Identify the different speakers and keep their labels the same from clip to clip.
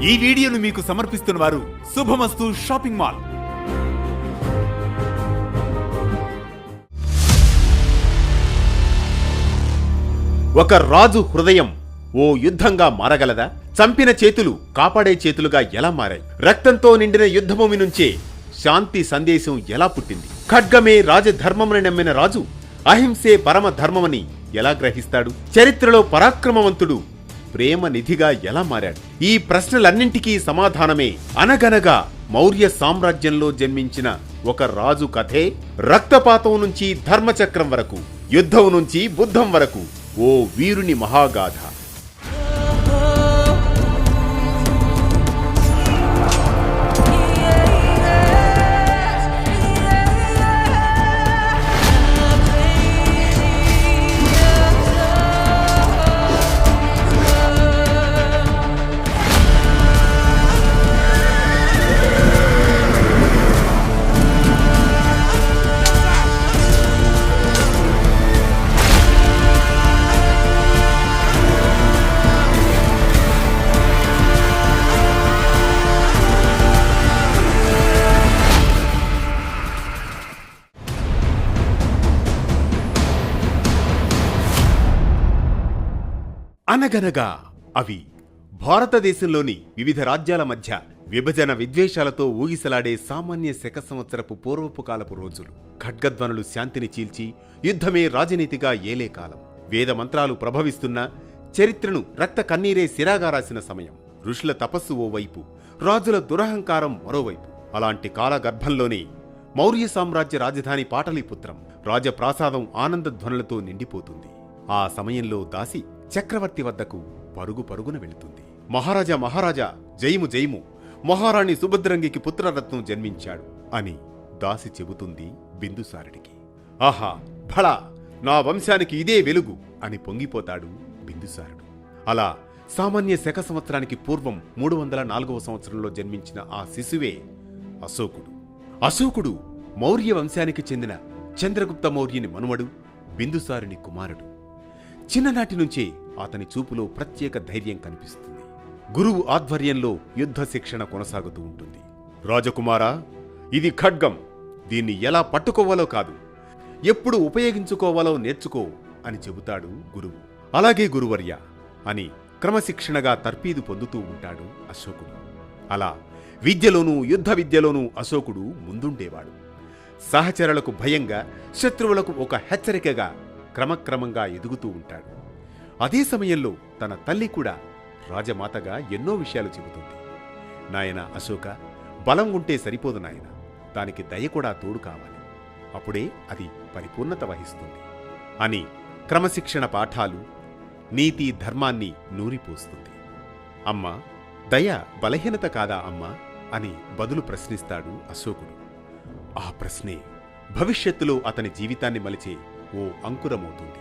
Speaker 1: ఈ వీడియోను మీకు సమర్పిస్తున్న వారు శుభమస్తు షాపింగ్ మాల్.
Speaker 2: ఒక రాజు హృదయం ఓ యుద్ధంగా మారగలదా? చంపిన చేతులు కాపాడే చేతులుగా ఎలా మారాయి? రక్తంతో నిండిన యుద్ధభూమి నుంచే శాంతి సందేశం ఎలా పుట్టింది? ఖడ్గమే రాజధర్మమని నమ్మిన రాజు అహింసే పరమ ధర్మమని ఎలా గ్రహిస్తాడు? చరిత్రలో పరాక్రమవంతుడు ప్రేమ నిధిగా ఎలా మారాడు? ఈ ప్రశ్నలన్నింటికీ సమాధానమే అనగనగా మౌర్య సామ్రాజ్యంలో జన్మించిన ఒక రాజు కథే రక్తపాతం నుంచి ధర్మచక్రం వరకు, యుద్ధం నుంచి బుద్ధం వరకు ఓ వీరుని మహాగాథ. అనగనగా అవి భారతదేశంలోని వివిధ రాజ్యాల మధ్య విభజన విద్వేషాలతో ఊగిసలాడే సామాన్య శక సంవత్సరపు పూర్వపు కాలపు రోజులు. ఖడ్గధ్వనులు శాంతిని చీల్చి యుద్ధమే రాజనీతిగా ఏలే కాలం. వేద మంత్రాలు ప్రభవిస్తున్న, చరిత్రను రక్త కన్నీరే సిరాగా రాసిన సమయం. ఋషుల తపస్సు ఓవైపు, రాజుల దురహంకారం మరోవైపు. అలాంటి కాలగర్భంలోనే మౌర్య సామ్రాజ్య రాజధాని పాటలీపుత్రం రాజప్రాసాదం ఆనందధ్వనులతో నిండిపోతుంది. ఆ సమయంలో దాసి చక్రవర్తి వద్దకు పరుగు పరుగున వెళుతుంది. మహారాజా మహారాజా, జయము జయము, మహారాణి సుభద్రంగికి పుత్రరత్నం జన్మించాడు అని దాసి చెబుతుంది బిందుసారుడికి. ఆహా భళా, నా వంశానికి ఇదే వెలుగు అని పొంగిపోతాడు బిందుసారుడు. అలా సామాన్య శక సంవత్సరానికి పూర్వం 304వ సంవత్సరంలో జన్మించిన ఆ శిశువే అశోకుడు. అశోకుడు మౌర్య వంశానికి చెందిన చంద్రగుప్త మౌర్యుని మనుమడు, బిందుసారుని కుమారుడు. చిన్ననాటి నుంచే అతని చూపులో ప్రత్యేక ధైర్యం కనిపిస్తుంది. గురువు ఆధ్వర్యంలో యుద్ధ శిక్షణ కొనసాగుతూ ఉంటుంది. రాజకుమారా, ఇది ఖడ్గం. దీన్ని ఎలా పట్టుకోవాలో కాదు, ఎప్పుడు ఉపయోగించుకోవాలో నేర్చుకో అని చెబుతాడు గురువు. అలాగే గురువర్య అని క్రమశిక్షణగా తర్పీదు పొందుతూ ఉంటాడు అశోకుడు. అలా విద్యలోనూ యుద్ధ విద్యలోనూ అశోకుడు ముందుండేవాడు. సహచరులకు భయంగా, శత్రువులకు ఒక హెచ్చరికగా క్రమక్రమంగా ఎదుగుతూ ఉంటాడు. అదే సమయంలో తన తల్లి కూడా రాజమాతగా ఎన్నో విషయాలు చెబుతుంది. నాయన అశోక, బలం ఉంటే సరిపోదు నాయన, దానికి దయ కూడా తోడు కావాలి, అప్పుడే అది పరిపూర్ణత వహిస్తుంది అని క్రమశిక్షణ పాఠాలు, నీతి ధర్మాన్ని నూరిపోస్తుంది. అమ్మా, దయ బలహీనత కాదా అమ్మా అని బదులు ప్రశ్నిస్తాడు అశోకుడు. ఆ ప్రశ్నే భవిష్యత్తులో అతని జీవితాన్ని మలిచే ఓ అంకురమవుతుంది.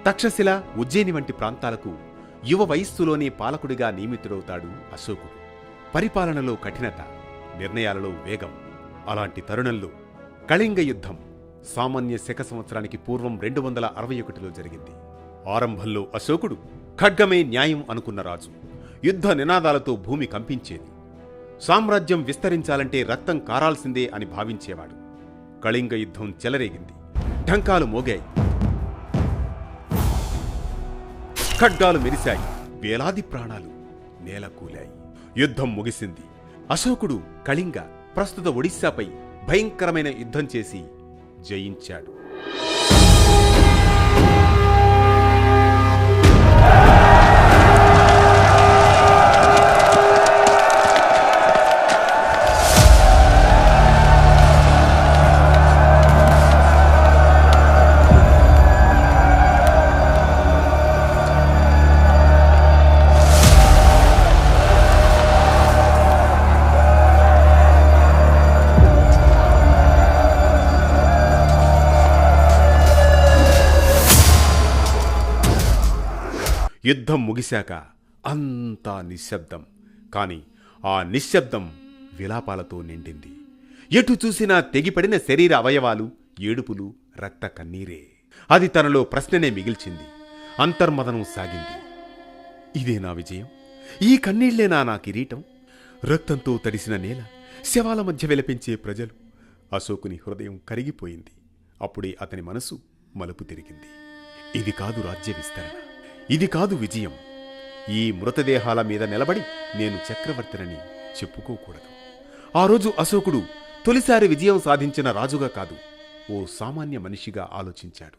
Speaker 2: తక్షశిల, ఉజ్జయిని వంటి ప్రాంతాలకు యువ వయస్సులోనే పాలకుడిగా నియమితుడవుతాడు అశోకుడు. పరిపాలనలో కఠినత, నిర్ణయాలలో వేగం. అలాంటి తరుణంలో కళింగ యుద్ధం సామాన్య శక సంవత్సరానికి పూర్వం 261లో జరిగింది. ఆరంభంలో అశోకుడు ఖడ్గమే న్యాయం అనుకున్న రాజు. యుద్ధ నినాదాలతో భూమి కంపించేది. సామ్రాజ్యం విస్తరించాలంటే రక్తం కారాల్సిందే అని భావించేవాడు. కళింగ యుద్ధం చెలరేగింది. ఢంకాలు మోగాయి, ఖడ్గాలు మెరిశాయి, వేలాది ప్రాణాలు నేలకూలాయి. యుద్ధం ముగిసింది. అశోకుడు కళింగ, ప్రస్తుత ఒడిశాపై భయంకరమైన యుద్ధం చేసి జయించాడు. యుద్ధం ముగిశాక అంతా నిశ్శబ్దం. కాని ఆ నిశ్శబ్దం విలాపాలతో నిండింది. ఎటు చూసినా తెగిపడిన శరీర అవయవాలు, ఏడుపులు, రక్త కన్నీరే. అది తనలో ప్రశ్ననే మిగిల్చింది. అంతర్మదనం సాగింది. ఇదే నా విజయం? ఈ కన్నీళ్లేనా నా కిరీటం? రక్తంతో తడిసిన నేల, శవాల మధ్య విలపించే ప్రజలు. అశోకుని హృదయం కరిగిపోయింది. అప్పుడే అతని మనసు మలుపు తిరిగింది. ఇది కాదు రాజ్య విస్తరణ, ఇది కాదు విజయం. ఈ మృతదేహాల మీద నిలబడి నేను చక్రవర్తినని చెప్పుకోకూడదు. ఆ రోజు అశోకుడు తొలిసారి విజయం సాధించిన రాజుగా కాదు, ఓ సామాన్య మనిషిగా ఆలోచించాడు.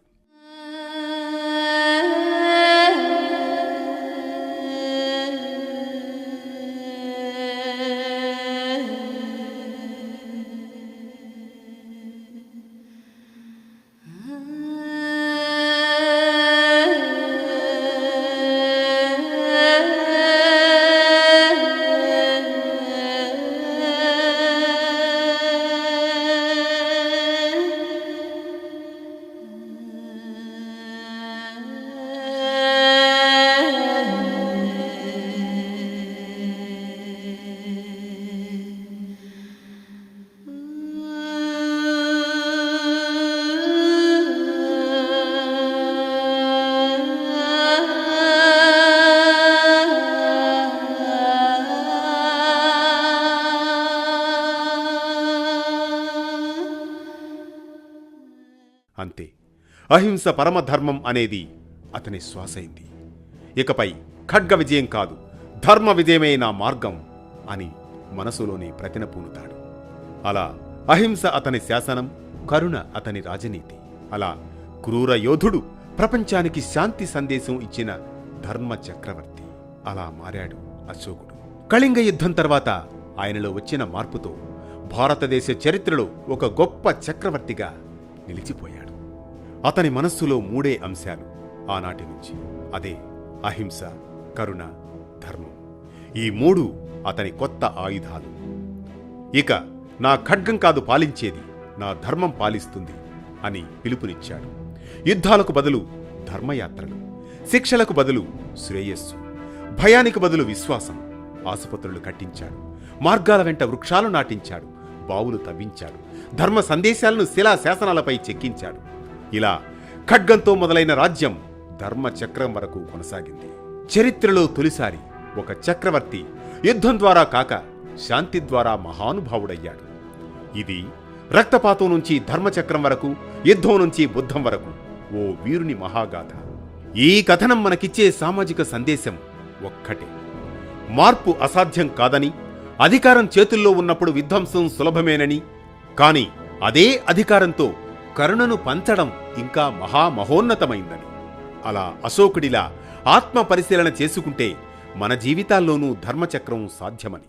Speaker 2: అంతే, అహింస పరమధర్మం అనేది అతని శ్వాసైంది. ఇకపై ఖడ్గ విజయం కాదు, ధర్మ విజయమే నా మార్గం అని మనసులోనే ప్రతిన పూనుతాడు. అలా అహింస అతని శాసనం, కరుణ అతని రాజనీతి. అలా క్రూర యోధుడు ప్రపంచానికి శాంతి సందేశం ఇచ్చిన ధర్మ చక్రవర్తి. అలా మారాడు అశోకుడు. కళింగ యుద్ధం తర్వాత ఆయనలో వచ్చిన మార్పుతో భారతదేశ చరిత్రలో ఒక గొప్ప చక్రవర్తిగా నిలిచిపోయాడు. అతని మనస్సులో 3 అంశాలు ఆనాటి నుంచి. అదే అహింస, కరుణ, ధర్మం. ఈ 3 అతని కొత్త ఆయుధాలు. ఇక నా ఖడ్గం కాదు పాలించేది, నా ధర్మం పాలిస్తుంది అని పిలుపునిచ్చాడు. యుద్ధాలకు బదులు ధర్మయాత్రలు, శిక్షలకు బదులు శ్రేయస్సు, భయానికి బదులు విశ్వాసం. ఆసుపత్రులు కట్టించాడు, మార్గాల వెంట వృక్షాలు నాటించాడు, బావులు తవ్వించాడు, ధర్మ సందేశాలను శిలా శాసనాలపై చెక్కించాడు. ఇలా ఖడ్గంతో మొదలైన రాజ్యం ధర్మ చక్రం వరకు కొనసాగింది. చరిత్రలో తొలిసారి ఒక చక్రవర్తి యుద్ధం ద్వారా కాక శాంతి ద్వారా మహానుభావుడయ్యాడు. ఇది రక్తపాతం నుంచి ధర్మచక్రం వరకు, యుద్ధం నుంచి బుద్ధం వరకు ఓ వీరుని మహాగాథ. ఈ కథనం మనకిచ్చే సామాజిక సందేశం ఒక్కటే: మార్పు అసాధ్యం కాదని, అధికారం చేతుల్లో ఉన్నప్పుడు విధ్వంసం సులభమేనని, కాని అదే అధికారంతో కరుణను పంచడం ఇంకా మహామహోన్నతమైందని. అలా అశోకుడిలా ఆత్మ పరిశీలన చేసుకుంటే మన జీవితాల్లోనూ ధర్మచక్రం సాధ్యమని.